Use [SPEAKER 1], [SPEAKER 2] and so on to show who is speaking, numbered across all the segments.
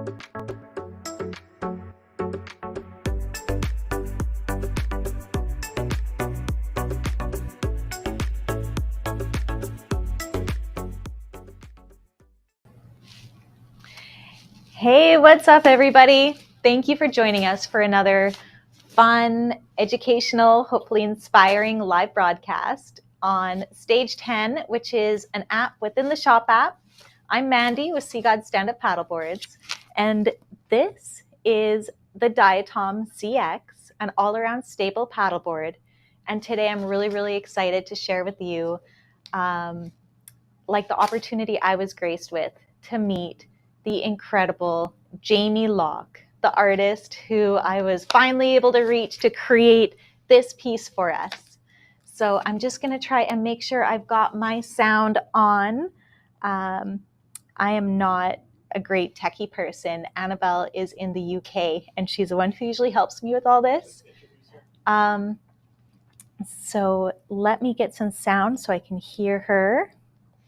[SPEAKER 1] Hey, what's up, everybody? Thank you for joining us for another fun, educational, hopefully inspiring live broadcast on Stage 10, which is an app within the Shop app. I'm Mandy with Sea God Stand-Up Paddleboards, and this is the Diatom CX, an all-around stable paddleboard. And today I'm really excited to share with you the opportunity I was graced with to meet the incredible Jamie Locke, the artist who I was finally able to reach to create this piece for us. So I'm just going to try and make sure I've got my sound on. I am not a great techie person. Annabelle is in the UK, and she's the one who usually helps me with all this. So let me get some sound so I can hear her.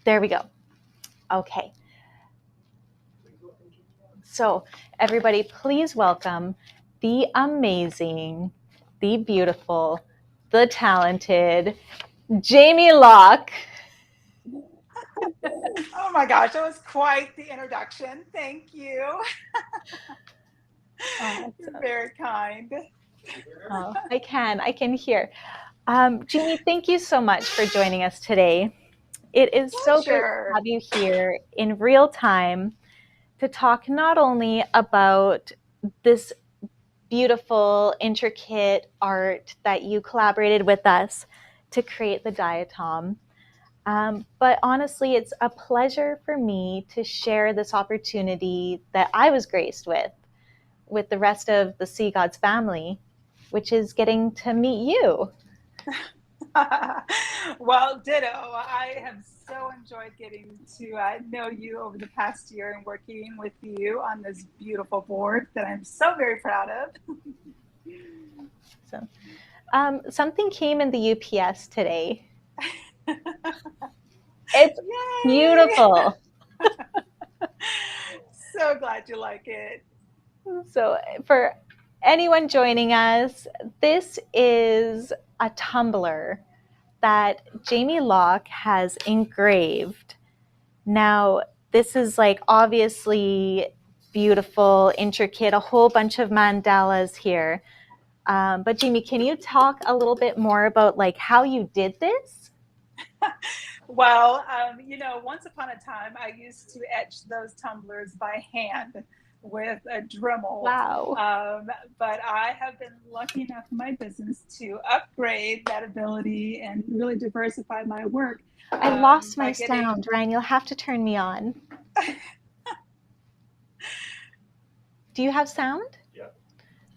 [SPEAKER 1] There we go. Okay. So everybody, please welcome the amazing, the beautiful, the talented Jamie Locke.
[SPEAKER 2] Oh my gosh, that was quite the introduction. Thank you.
[SPEAKER 1] Awesome.
[SPEAKER 2] You're very kind.
[SPEAKER 1] Oh, I can hear. Jamie, thank you so much for joining us today. It is so great to have you here in real time to talk not only about this beautiful, intricate art that you collaborated with us to create the Diatom, but honestly, it's a pleasure for me to share this opportunity that I was graced with the rest of the Sea Gods family, which is getting to meet you.
[SPEAKER 2] Well, ditto. I have so enjoyed getting to know you over the past year and working with you on this beautiful board that I'm so very proud of.
[SPEAKER 1] So, something came in the UPS today. It's Yay! Beautiful.
[SPEAKER 2] So glad you like it.
[SPEAKER 1] So for anyone joining us, this is a tumbler that Jamie Locke has engraved. Now, this is obviously beautiful, intricate, a whole bunch of mandalas here. But Jamie, can you talk a little bit more about how you did this?
[SPEAKER 2] Well, once upon a time, I used to etch those tumblers by hand with a Dremel.
[SPEAKER 1] Wow.
[SPEAKER 2] But I have been lucky enough in my business to upgrade that ability and really diversify my work.
[SPEAKER 1] I lost my sound, Ryan. You'll have to turn me on. Do you have sound?
[SPEAKER 3] Yeah.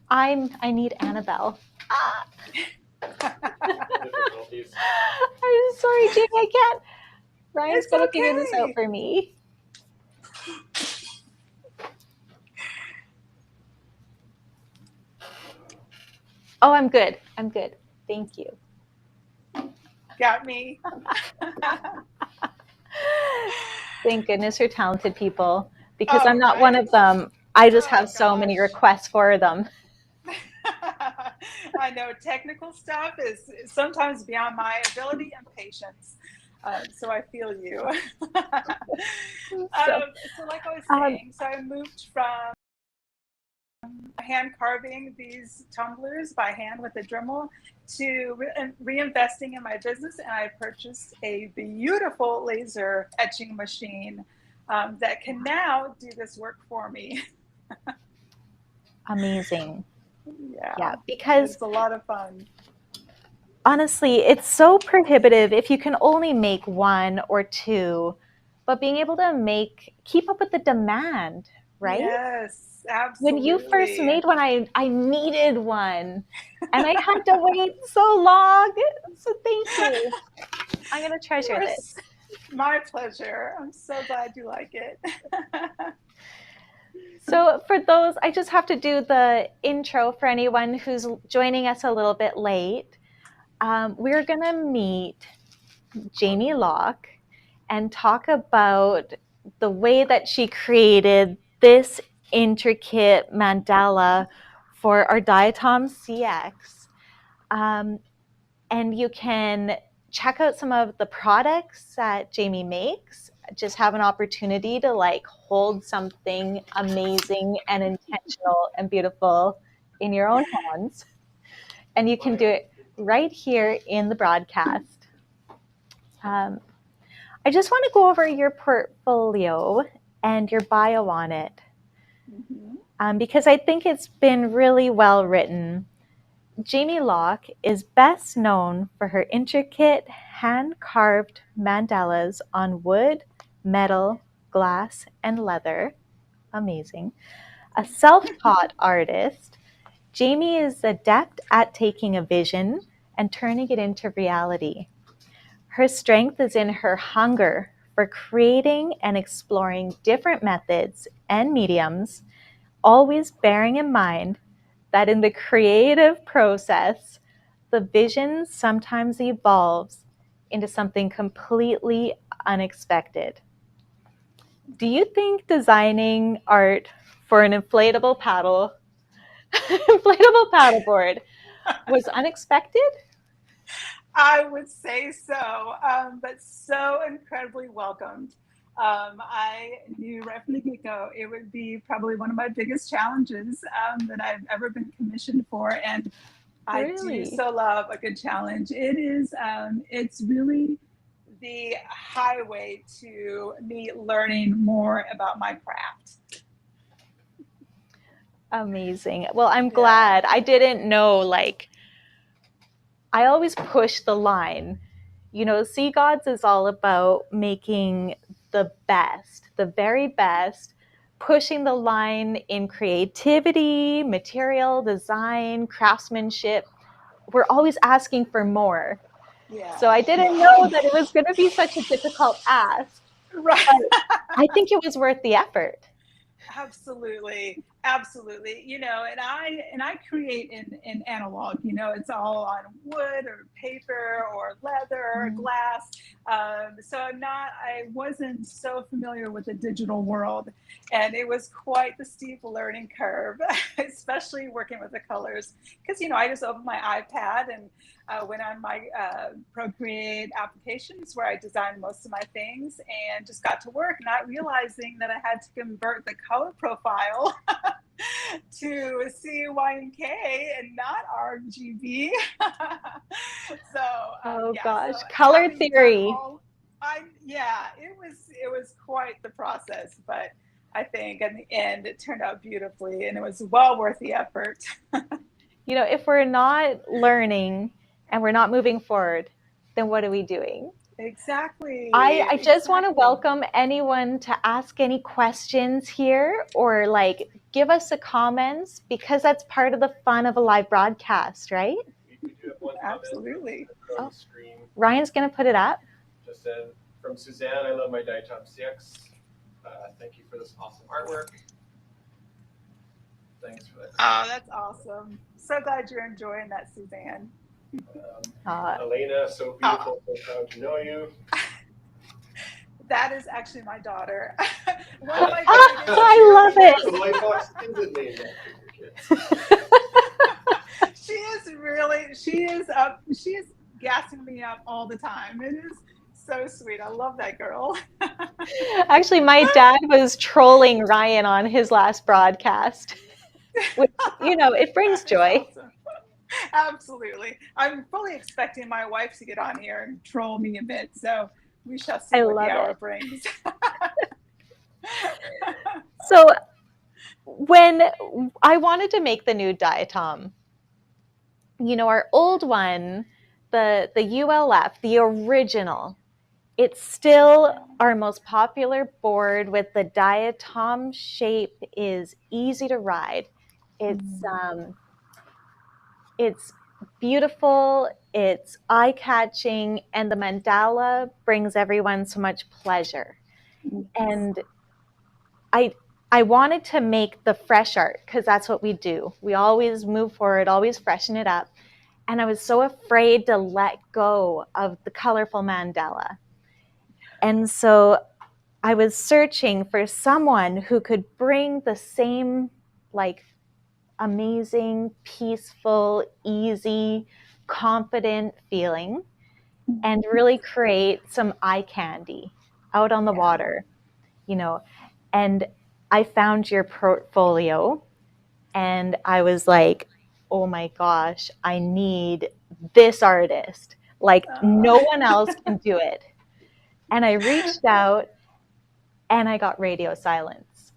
[SPEAKER 1] I need Annabelle. Ah.
[SPEAKER 3] Difficulties.
[SPEAKER 1] I'm sorry, Jamie. I can't. Ryan's gonna figure this out for me. Oh, I'm good. I'm good. Thank you.
[SPEAKER 2] Got me.
[SPEAKER 1] Thank goodness for talented people, because I'm not one of them. I just have so many requests for them.
[SPEAKER 2] I know technical stuff is sometimes beyond my ability and patience. So I feel you. So like I was saying, so I moved from hand carving these tumblers by hand with a Dremel to reinvesting in my business, and I purchased a beautiful laser etching machine that can now do this work for me.
[SPEAKER 1] Amazing.
[SPEAKER 2] Yeah,
[SPEAKER 1] because
[SPEAKER 2] it's a lot of fun.
[SPEAKER 1] Honestly, it's so prohibitive if you can only make one or two, but being able to keep up with the demand, right?
[SPEAKER 2] Yes, absolutely.
[SPEAKER 1] When you first made one, I needed one, and I had to wait so long. So thank you. I'm going to treasure this.
[SPEAKER 2] My pleasure. I'm so glad you like it.
[SPEAKER 1] So for those, I just have to do the intro for anyone who's joining us a little bit late. We're going to meet Jamie Locke and talk about the way that she created this intricate mandala for our Diatom CX. And you can check out some of the products that Jamie makes. Just have an opportunity to like hold something amazing and intentional and beautiful in your own hands. And you can do it right here in the broadcast. I just want to go over your portfolio and your bio on it, because I think it's been really well written. Jamie Locke is best known for her intricate hand-carved mandalas on wood, metal, glass, and leather. Amazing. A self-taught artist, Jamie is adept at taking a vision and turning it into reality. Her strength is in her hunger for creating and exploring different methods and mediums, always bearing in mind that in the creative process, the vision sometimes evolves into something completely unexpected. Do you think designing art for an inflatable paddleboard was unexpected?
[SPEAKER 2] I would say so, but so incredibly welcomed. I knew right from the get-go it would be probably one of my biggest challenges that I've ever been commissioned for, and I do so love a good challenge. It is, it's really the highway to me learning more about my craft.
[SPEAKER 1] Amazing. Well, I'm glad. I didn't know, like, I always push the line. You know, Sea Gods is all about making the best, the very best, pushing the line in creativity, material design, craftsmanship. We're always asking for more.
[SPEAKER 2] Yeah.
[SPEAKER 1] So I didn't know that it was going to be such a difficult ask.
[SPEAKER 2] Right.
[SPEAKER 1] But I think it was worth the effort.
[SPEAKER 2] Absolutely. Absolutely. You know, and I create in analog, you know, it's all on wood or paper or leather or glass. So I wasn't so familiar with the digital world, and it was quite the steep learning curve, especially working with the colors. Because, you know, I just opened my iPad and went on my Procreate applications where I designed most of my things and just got to work, not realizing that I had to convert the color profile to CYNK and not RGB.
[SPEAKER 1] So color theory.
[SPEAKER 2] It was quite the process, but I think in the end it turned out beautifully, and it was well worth the effort.
[SPEAKER 1] You know, if we're not learning and we're not moving forward, then what are we doing?
[SPEAKER 2] Exactly.
[SPEAKER 1] I just want to welcome anyone to ask any questions here or like give us the comments, because that's part of the fun of a live broadcast, right?
[SPEAKER 3] We do have one comment.
[SPEAKER 2] Absolutely.
[SPEAKER 3] On the screen.
[SPEAKER 1] Ryan's going to put it up.
[SPEAKER 3] Just said, from Suzanne, I love my Diatom CX. Thank you for this awesome artwork. Thanks for that.
[SPEAKER 2] Oh, that's awesome. So glad you're enjoying that, Suzanne.
[SPEAKER 3] Elena, so beautiful, so proud to know you.
[SPEAKER 2] That is actually my daughter.
[SPEAKER 1] I love it.
[SPEAKER 3] The White Fox isn't named after your kids.
[SPEAKER 2] She is gassing me up all the time. It is so sweet. I love that girl.
[SPEAKER 1] Actually, my dad was trolling Ryan on his last broadcast. Which, you know, it brings joy.
[SPEAKER 2] Awesome. Absolutely. I'm fully expecting my wife to get on here and troll me a bit. So we shall see what the hour brings.
[SPEAKER 1] So when I wanted to make the new Diatom, you know, our old one, the ULF, the original, it's still our most popular board with the Diatom shape is easy to ride. It's beautiful, it's eye-catching, and the mandala brings everyone so much pleasure. And I wanted to make the fresh art because that's what we do. We always move forward, always freshen it up. And I was so afraid to let go of the colorful mandala. And so I was searching for someone who could bring the same like amazing, peaceful, easy, confident feeling and really create some eye candy out on the water, you know. And I found your portfolio and I was like, oh my gosh, I need this artist. Like no one else can do it. And I reached out and I got radio silence.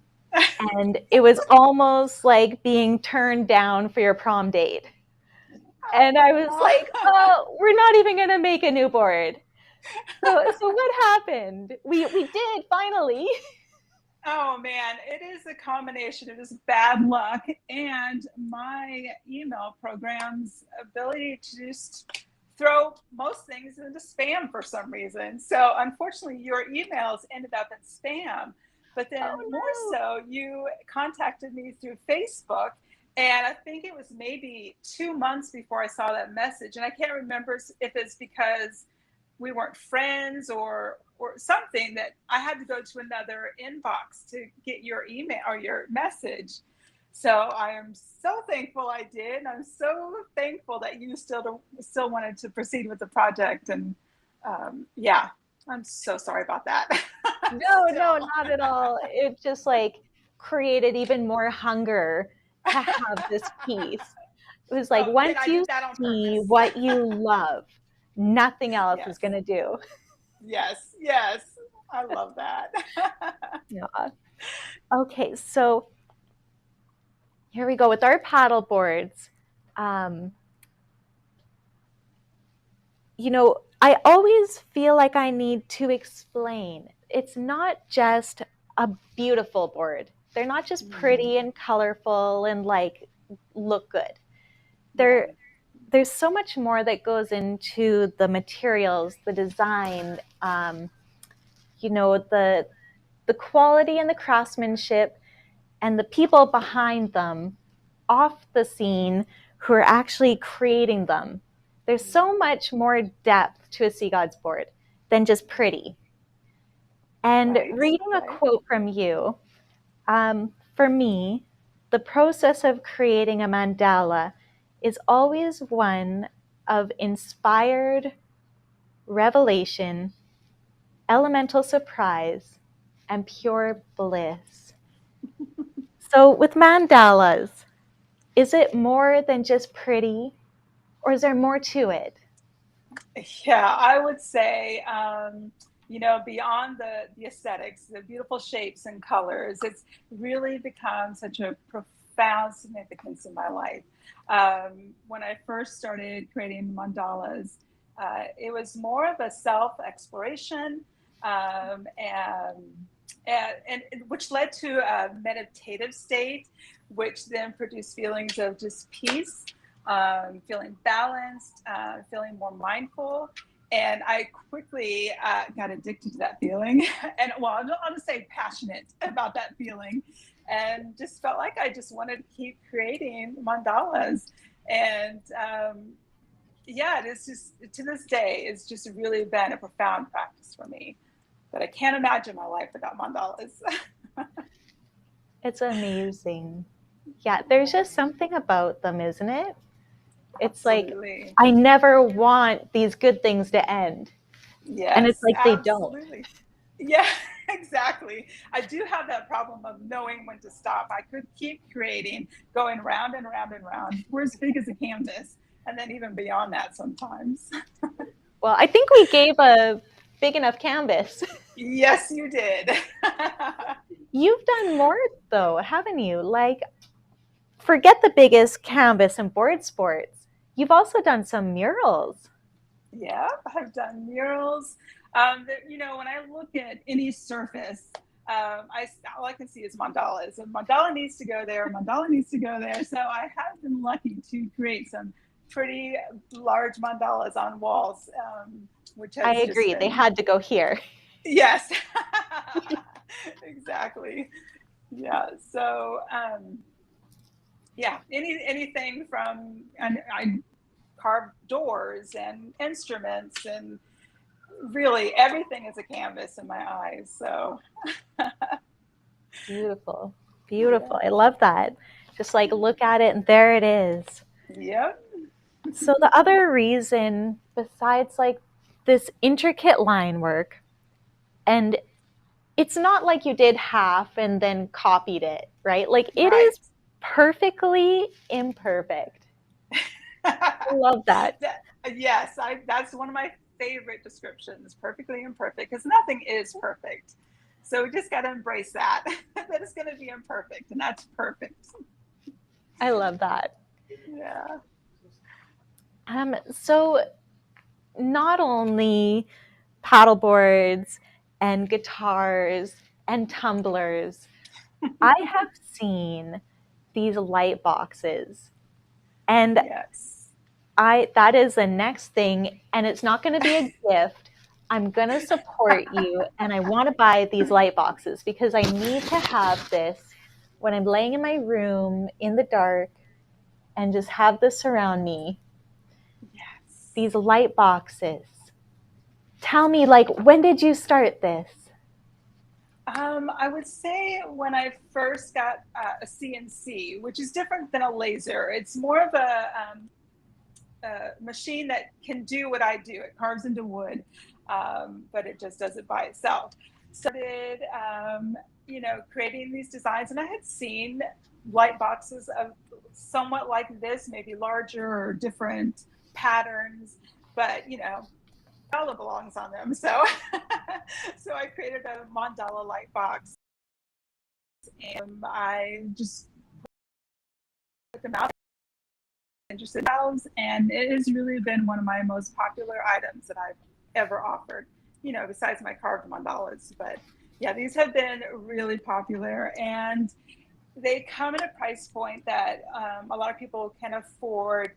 [SPEAKER 1] And it was almost like being turned down for your prom date. And I was like, oh, we're not even going to make a new board. So what happened? We did finally.
[SPEAKER 2] Oh man, it is a combination of just bad luck and my email program's ability to just throw most things into spam for some reason. So unfortunately, your emails ended up in spam. But then more so, you contacted me through Facebook. And I think it was maybe 2 months before I saw that message. And I can't remember if it's because we weren't friends or something that I had to go to another inbox to get your email or your message. So I am so thankful I did. I'm so thankful that you still wanted to proceed with the project. And yeah, I'm so sorry about that.
[SPEAKER 1] No, not at all. It just like created even more hunger to have this piece. It was like once you see what you love, nothing else is going to do.
[SPEAKER 2] Yes, I love that.
[SPEAKER 1] Yeah. Okay, so here we go with our paddle boards. You know, I always feel like I need to explain. It's not just a beautiful board. They're not just pretty and colorful and like look good. There's so much more that goes into the materials, the design, you know, the quality and the craftsmanship and the people behind them off the scene who are actually creating them. There's so much more depth to a Sea Gods board than just pretty. And reading a quote from you, for me, the process of creating a mandala is always one of inspired revelation, elemental surprise, and pure bliss. So with mandalas, is it more than just pretty, or is there more to it?
[SPEAKER 2] Yeah, I would say, you know, beyond the aesthetics, the beautiful shapes and colors, it's really become such a profound significance in my life. When I first started creating mandalas, it was more of a self-exploration, and which led to a meditative state, which then produced feelings of just peace, feeling balanced, feeling more mindful. And I quickly got addicted to that feeling. And well, I'll just say passionate about that feeling. And just felt like I just wanted to keep creating mandalas. And yeah, it's just, to this day, it's just really been a profound practice for me. But I can't imagine my life without mandalas.
[SPEAKER 1] It's amazing. Yeah, there's just something about them, isn't it? It's
[SPEAKER 2] Absolutely.
[SPEAKER 1] like, I never want these good things to end.
[SPEAKER 2] Yes,
[SPEAKER 1] and it's like
[SPEAKER 2] absolutely.
[SPEAKER 1] They don't.
[SPEAKER 2] Yeah, exactly. I do have that problem of knowing when to stop. I could keep creating, going round and round and round. We're as big as a canvas, and then even beyond that sometimes.
[SPEAKER 1] Well, I think we gave a big enough canvas.
[SPEAKER 2] Yes, you did.
[SPEAKER 1] You've done more, though, haven't you? Like, forget the biggest canvas and board sports. You've also done some murals.
[SPEAKER 2] Yeah, I've done murals. You know, when I look at any surface, all I can see is mandalas. And mandala needs to go there. Mandala needs to go there. So I have been lucky to create some pretty large mandalas on walls, which has
[SPEAKER 1] I agree. They had to go here.
[SPEAKER 2] Yes, exactly. Yeah. So yeah, anything from, and I carved doors and instruments and really, everything is a canvas in my eyes. So
[SPEAKER 1] Beautiful. Beautiful. I love that. Just like look at it and there it is.
[SPEAKER 2] Yep.
[SPEAKER 1] So the other reason, besides like this intricate line work, and it's not like you did half and then copied it, right? Like it is perfectly imperfect. I love that.
[SPEAKER 2] Yes, that's one of my favorite descriptions, perfectly imperfect, because nothing is perfect. So we just got to embrace that it's going to be imperfect, and that's perfect.
[SPEAKER 1] I love that.
[SPEAKER 2] Yeah.
[SPEAKER 1] So not only paddle boards and guitars and tumblers, I have seen these light boxes, and
[SPEAKER 2] yes,
[SPEAKER 1] that is the next thing, and it's not going to be a gift. I'm going to support you, and I want to buy these light boxes because I need to have this when I'm laying in my room in the dark and just have this around me.
[SPEAKER 2] Yes.
[SPEAKER 1] These light boxes. Tell me, like, when did you start this?
[SPEAKER 2] I would say when I first got a CNC, which is different than a laser. It's more of a machine that can do what I do. It carves into wood, but it just does it by itself. Started, creating these designs, and I had seen light boxes of somewhat like this, maybe larger or different patterns, but mandala belongs on them. So, so I created a mandala light box, and I just put them out. Interested in those, and it has really been one of my most popular items that I've ever offered, besides my carved mandalas. But yeah, these have been really popular, and they come at a price point that a lot of people can afford.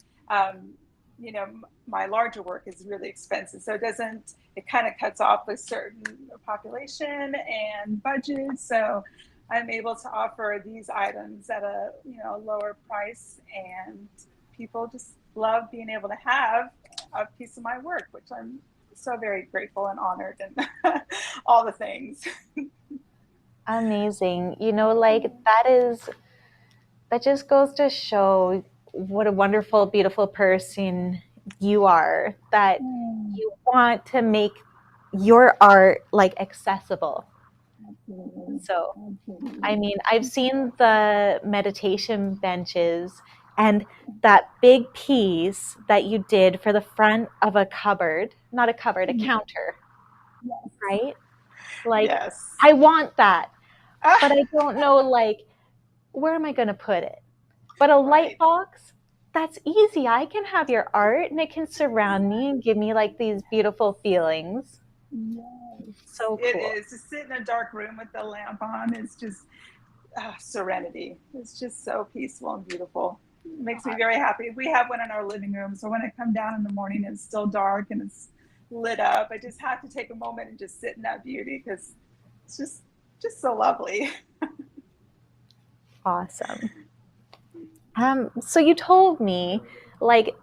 [SPEAKER 2] My larger work is really expensive, so it kind of cuts off a certain population and budget. So I'm able to offer these items at a lower price, and people just love being able to have a piece of my work, which I'm so very grateful and honored, and all the things.
[SPEAKER 1] Amazing. That just goes to show what a wonderful, beautiful person you are, that you want to make your art like accessible. So, I mean, I've seen the meditation benches and that big piece that you did for the front of a cupboard, not a cupboard, a counter, right? Like,
[SPEAKER 2] Yes.
[SPEAKER 1] I want that, but I don't know, like, where am I going to put it? But a light box, that's easy. I can have your art and it can surround me and give me like these beautiful feelings.
[SPEAKER 2] Yes.
[SPEAKER 1] So cool.
[SPEAKER 2] It is. To sit in a dark room with the lamp on is just serenity. It's just so peaceful and beautiful. It makes me very happy. We have one in our living room, so when I come down in the morning, it's still dark and it's lit up. I just have to take a moment and just sit in that beauty because it's just so lovely.
[SPEAKER 1] Awesome. So you told me, like,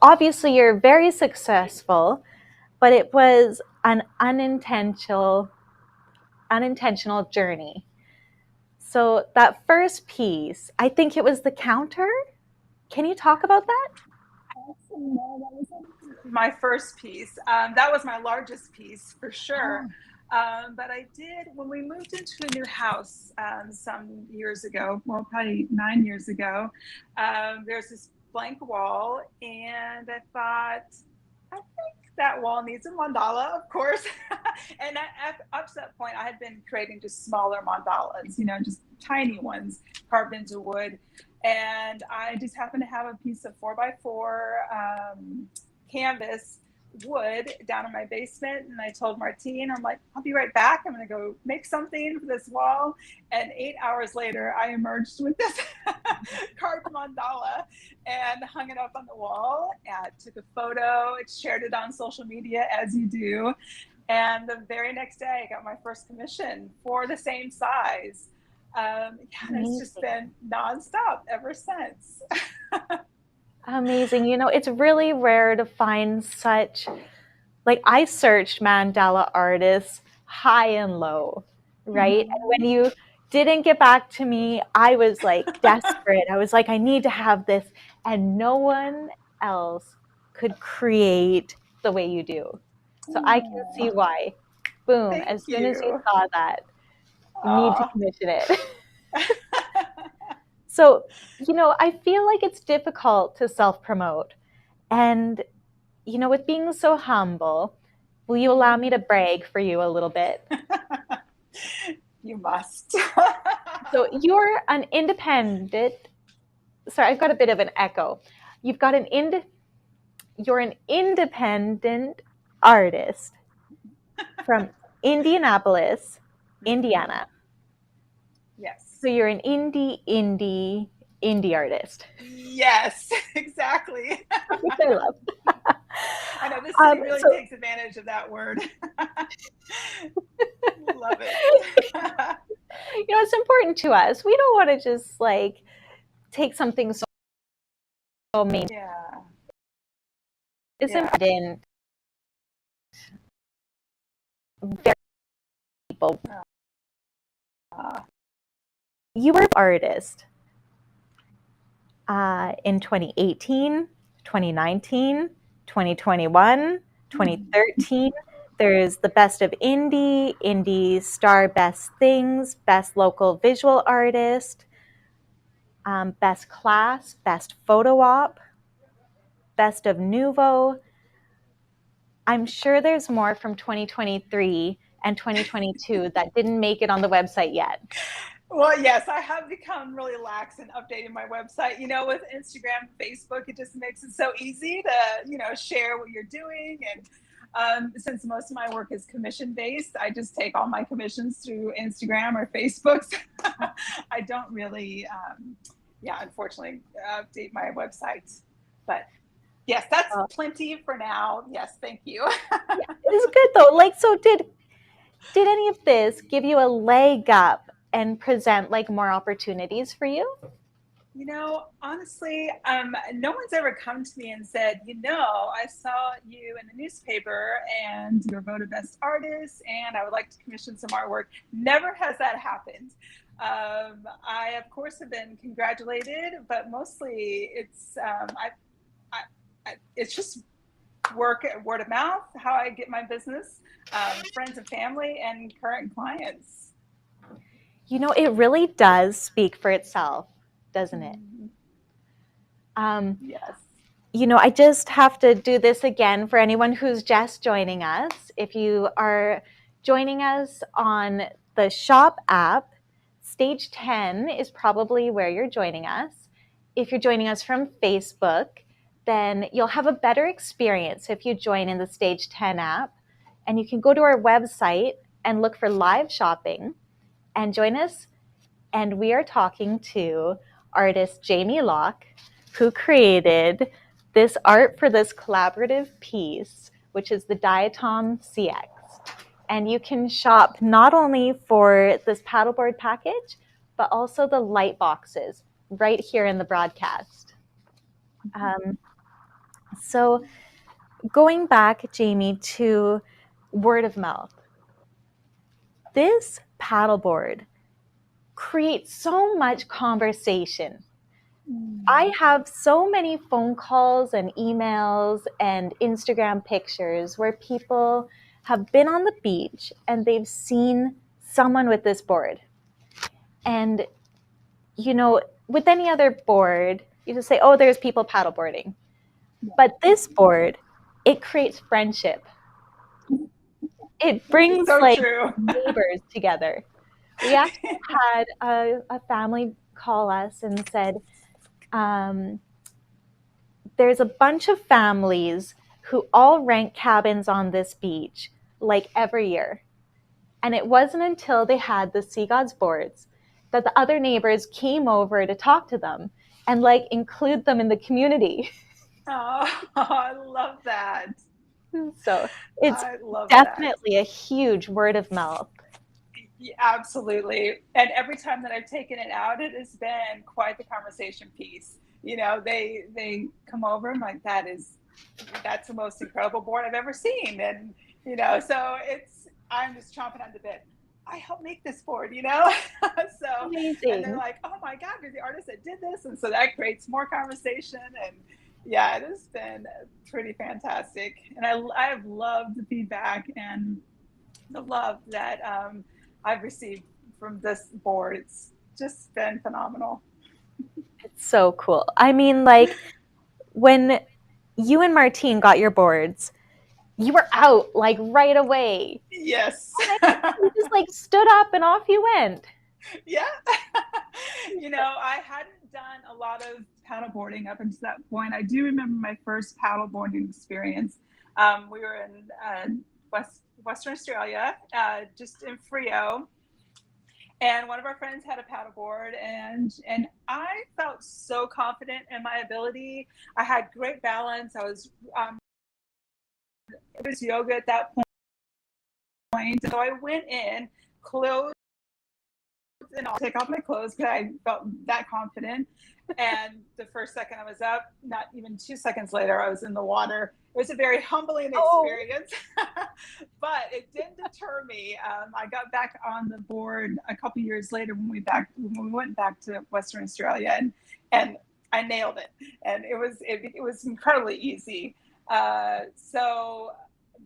[SPEAKER 1] obviously you're very successful, but it was an unintentional journey. So that first piece, I think it was the counter. Can you talk about that?
[SPEAKER 2] My first piece. That was my largest piece for sure. But I did, when we moved into a new house some years ago, well, probably 9 years ago, there's this blank wall, and I thought, I think that wall needs a mandala, of course. And up to that point, I had been creating just smaller mandalas, just tiny ones carved into wood. And I just happened to have a piece of 4x4 canvas wood down in my basement, and I told Martine, I'm like, I'll be right back. I'm going to go make something for this wall. And 8 hours later, I emerged with this carved mandala and hung it up on the wall. And took a photo, shared it on social media, as you do. And the very next day, I got my first commission for the same size. And it's just been nonstop ever since.
[SPEAKER 1] Amazing. It's really rare to find such like I searched mandala artists high and low, right? And when you didn't get back to me, I was like desperate. I was like, I need to have this. And no one else could create the way you do. So I can see why. Boom.
[SPEAKER 2] Thank
[SPEAKER 1] As soon as you
[SPEAKER 2] you.
[SPEAKER 1] saw that, you need to commission it. So, I feel like it's difficult to self-promote. And, with being so humble, will you allow me to brag for you a little bit?
[SPEAKER 2] You must.
[SPEAKER 1] So you're an independent, sorry, I've got a bit of an echo. You're an independent artist from Indianapolis, Indiana.
[SPEAKER 2] Yes.
[SPEAKER 1] So you're an indie artist.
[SPEAKER 2] Yes, exactly.
[SPEAKER 1] Which I love.
[SPEAKER 2] I know this city really takes advantage of that word. Love it.
[SPEAKER 1] It's important to us. We don't want to just like take something so main.
[SPEAKER 2] Yeah.
[SPEAKER 1] It's important. Very people. You were an artist in 2018, 2019, 2021, 2013. There's the Best of Indie Star Best Things, Best Local Visual Artist, Best Class, Best Photo Op, Best of Nouveau. I'm sure there's more from 2023 and 2022 that didn't make it on the website yet.
[SPEAKER 2] Well, yes, I have become really lax in updating my website. With Instagram, Facebook, it just makes it so easy to, share what you're doing. And since most of my work is commission-based, I just take all my commissions through Instagram or Facebook. I don't really, unfortunately, update my website. But yes, that's plenty for now. Yes, thank you.
[SPEAKER 1] It's good though. Like, so did any of this give you a leg up and present like more opportunities for you?
[SPEAKER 2] Honestly, no one's ever come to me and said, I saw you in the newspaper and you were voted best artist and I would like to commission some artwork. Never has that happened. I, of course, have been congratulated, but mostly it's it's just word of mouth, how I get my business, friends and family, and current clients.
[SPEAKER 1] It really does speak for itself, doesn't it?
[SPEAKER 2] Yes.
[SPEAKER 1] I just have to do this again for anyone who's just joining us. If you are joining us on the Shop app, Stage 10 is probably where you're joining us. If you're joining us from Facebook, then you'll have a better experience if you join in the Stage 10 app. And you can go to our website and look for live shopping and join us. And we are talking to artist Jamie Locke, who created this art for this collaborative piece, which is the Diatom CX. And you can shop not only for this paddleboard package, but also the light boxes right here in the broadcast. So going back, Jamie, to word of mouth. This paddleboard creates so much conversation. I have so many phone calls and emails and Instagram pictures where people have been on the beach and they've seen someone with this board. And, with any other board, you just say, oh, there's people paddleboarding. But this board, it creates friendship. It brings neighbors together. We actually had a family call us and said, there's a bunch of families who all rent cabins on this beach, like every year. And it wasn't until they had the Sea Gods boards that the other neighbors came over to talk to them and like include them in the community.
[SPEAKER 2] Oh, I love that.
[SPEAKER 1] So it's definitely a huge word of mouth.
[SPEAKER 2] Yeah, absolutely. And every time that I've taken it out, it has been quite the conversation piece. They come over and like, that is that's the most incredible board I've ever seen. And, so I'm just chomping at the bit. I helped make this board, So, and they're
[SPEAKER 1] Amazing.
[SPEAKER 2] like, oh my God, you're the artist that did this. And so that creates more conversation. And yeah, it has been pretty fantastic. And I've loved the feedback and the love that I've received from this board. It's just been phenomenal.
[SPEAKER 1] It's so cool. I mean, like, when you and Martine got your boards, you were out like right away.
[SPEAKER 2] Yes.
[SPEAKER 1] You just like stood up and off you went.
[SPEAKER 2] Yeah. I hadn't done a lot of paddleboarding up until that point. I do remember my first paddleboarding experience. We were in Western Australia, just in Frio. And one of our friends had a paddleboard, and I felt so confident in my ability. I had great balance. It was yoga at that point. So I went in, clothed, and I'll take off my clothes because I felt that confident. And the first second I was up, not even 2 seconds later, I was in the water. It was a very humbling experience, but it didn't deter me. I got back on the board a couple years later when we went back to Western Australia, and I nailed it. And it was incredibly easy. So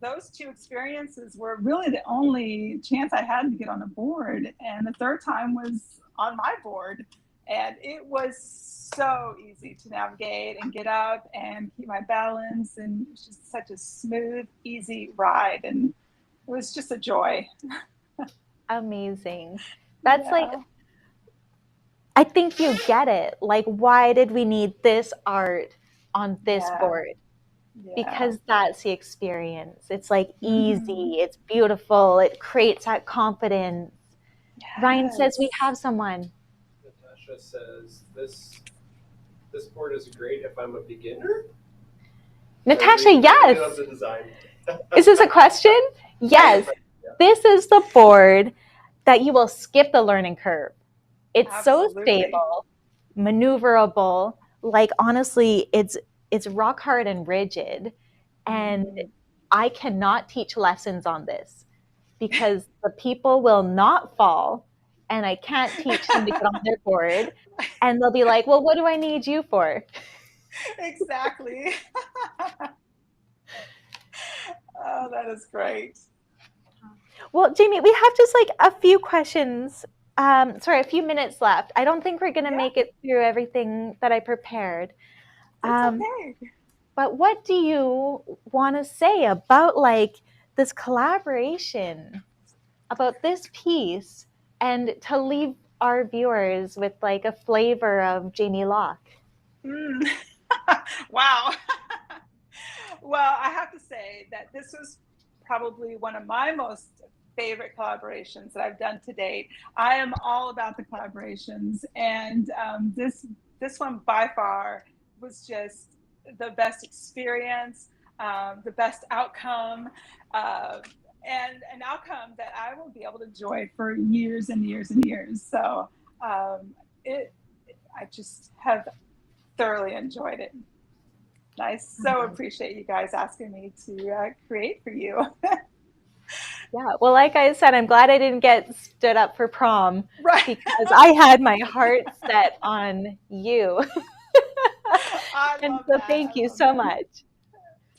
[SPEAKER 2] those two experiences were really the only chance I had to get on a board. And the third time was on my board. And it was so easy to navigate and get up and keep my balance. And it was just such a smooth, easy ride. And it was just a joy.
[SPEAKER 1] Amazing. That's like, I think you get it. Like, why did we need this art on this board? Because that's the experience. It's like easy, it's beautiful, it creates that confidence. Ryan says we have someone.
[SPEAKER 3] Natasha says this board is great if I'm a beginner.
[SPEAKER 1] Natasha, yes.
[SPEAKER 3] The design.
[SPEAKER 1] Is this a question? Yes. This is the board that you will skip the learning curve. It's so stable, maneuverable. Like, honestly, it's rock hard and rigid. And I cannot teach lessons on this because the people will not fall, and I can't teach them to get on their board. And they'll be like, well, what do I need you for?
[SPEAKER 2] Exactly. Oh, that is great.
[SPEAKER 1] Well, Jamie, we have just like a few questions. A few minutes left. I don't think we're going to make it through everything that I prepared.
[SPEAKER 2] It's okay.
[SPEAKER 1] But what do you want to say about like this collaboration, about this piece, and to leave our viewers with like a flavor of Jamie Locke?
[SPEAKER 2] Wow. Well, I have to say that this was probably one of my most favorite collaborations that I've done to date. I am all about the collaborations, and this one by far was just the best experience, the best outcome, and an outcome that I will be able to enjoy for years and years and years. So I just have thoroughly enjoyed it. I so appreciate you guys asking me to create for you.
[SPEAKER 1] Yeah, well, like I said, I'm glad I didn't get stood up for prom,
[SPEAKER 2] right?
[SPEAKER 1] Because I had my heart set on you. And so thank you so much.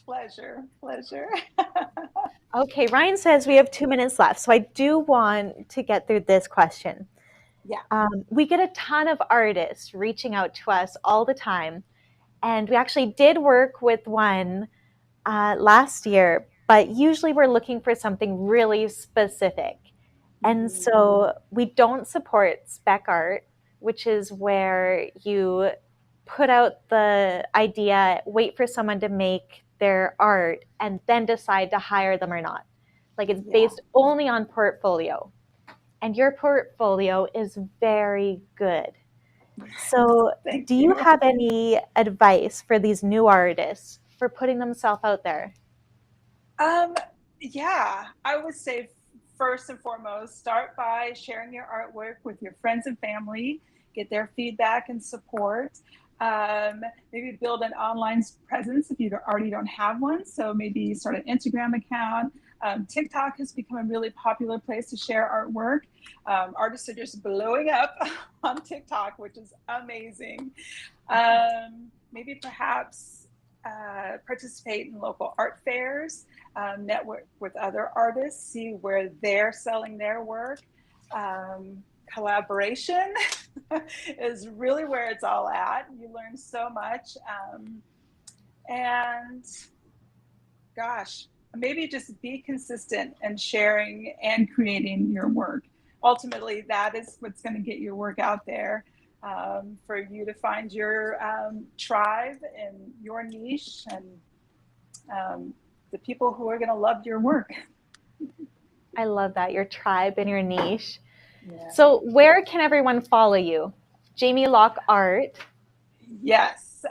[SPEAKER 2] Pleasure.
[SPEAKER 1] Okay, Ryan says we have 2 minutes left, so I do want to get through this question.
[SPEAKER 2] Yeah.
[SPEAKER 1] We get a ton of artists reaching out to us all the time, and we actually did work with one last year, but usually we're looking for something really specific. And so we don't support spec art, which is where you put out the idea, wait for someone to make their art, and then decide to hire them or not. Like, it's based only on portfolio. And your portfolio is very good. So do you have any advice for these new artists for putting themselves out there?
[SPEAKER 2] Yeah, I would say first and foremost, start by sharing your artwork with your friends and family, get their feedback and support. Maybe build an online presence if you already don't have one. So maybe start an Instagram account. TikTok has become a really popular place to share artwork. Artists are just blowing up on TikTok, which is amazing. Maybe perhaps participate in local art fairs, network with other artists, see where they're selling their work. Collaboration is really where it's all at. You learn so much. And gosh, maybe just be consistent in sharing and creating your work. Ultimately, that is what's going to get your work out there, for you to find your tribe and your niche, and the people who are going to love your work.
[SPEAKER 1] I love that, your tribe and your niche.
[SPEAKER 2] Yeah.
[SPEAKER 1] So where can everyone follow you? Jamie Locke Art.
[SPEAKER 2] Yes.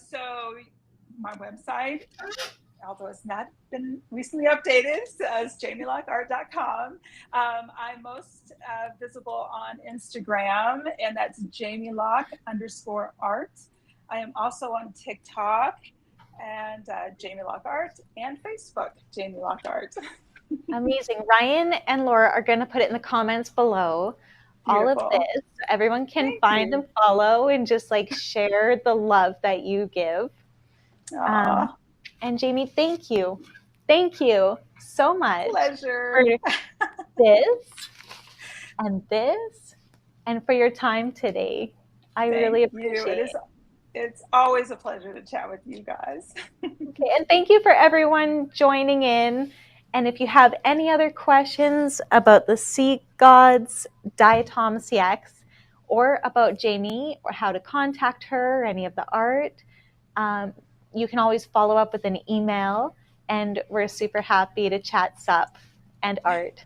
[SPEAKER 2] So my website, although it's not been recently updated, says jamielockeart.com. I'm most visible on Instagram, and that's JamieLocke_art. I am also on TikTok and Jamie Locke Art, and Facebook, Jamie Locke Art.
[SPEAKER 1] Amazing. Ryan and Laura are going to put it in the comments below.
[SPEAKER 2] Beautiful.
[SPEAKER 1] All of this, so everyone can find and follow and just like share the love that you give. And Jamie, thank you. Thank you so much.
[SPEAKER 2] Pleasure.
[SPEAKER 1] For this and for your time today. I really appreciate it.
[SPEAKER 2] It's always a pleasure to chat with you guys.
[SPEAKER 1] Okay, and thank you for everyone joining in. And if you have any other questions about the Sea Gods Diatom CX, or about Jamie, or how to contact her, or any of the art, you can always follow up with an email, and we're super happy to chat sup and art.